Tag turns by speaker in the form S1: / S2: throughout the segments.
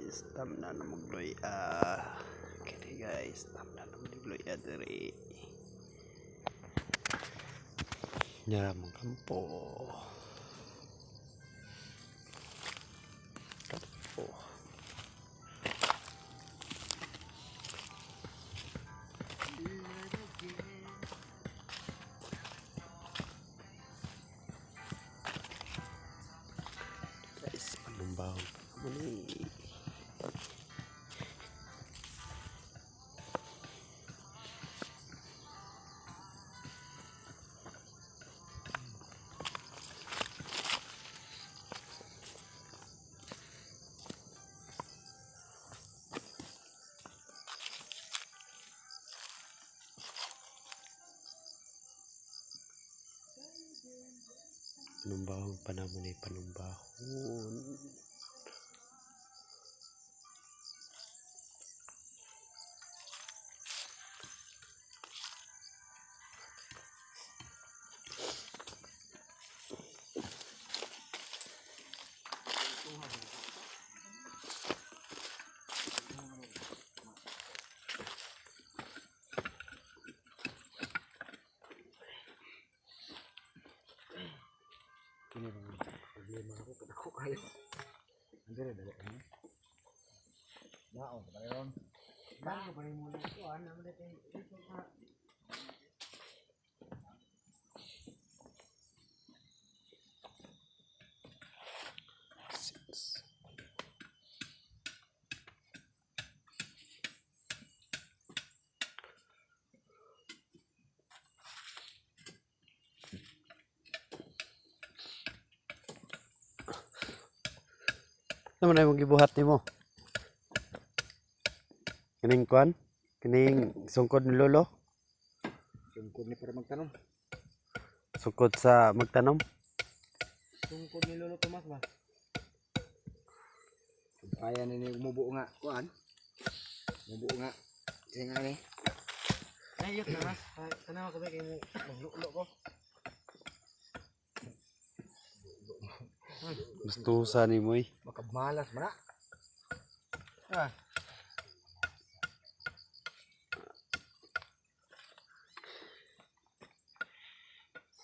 S1: guys, tamna na magloy kini guys, tamna na magloy diri nyara mong kampo guys, panumbahon pa ni panumbahon pa naman ay panumbahon. Ini problema ako kada ko kayo. Andre dali ani. Naon pa ron. Bago pa rin muna ko ana mo dito ka. Ano na yung gibuhat nimo? Kining kuan? Kining sungkod ni lolo?
S2: Sungkod ni para magtanom.
S1: Sungkod sa magtanom?
S2: Sungkod ni Lolo Tomas ba? Kaya ni umubo nga kuan. Umubo nga. Sige nga ni. Ayot na mas. Tanaw ko ba kay maglulo ko.
S1: Gustusa ni mo eh.
S2: Makamalas man na. Ah.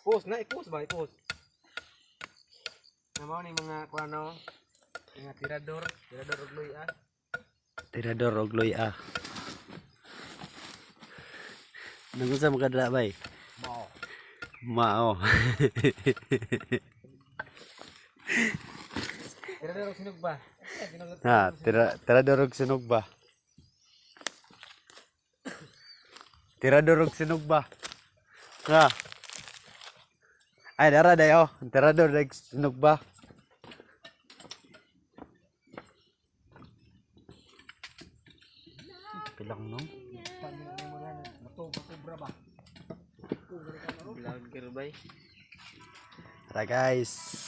S2: Ipos na, ipos ba? Ipos. Namaw ni mga kuano, mga tirador og loy-a.
S1: Tirador og loy-a. Nangsa makadala bay?
S2: Mao.
S1: Mao.
S2: Tirador og sinog ba?
S1: Ha, tirador og sinog ba? Tirador og sinog ba? Ha. Ay, dara dayo. Tirador og sinog ba? Pilang no? Tara guys.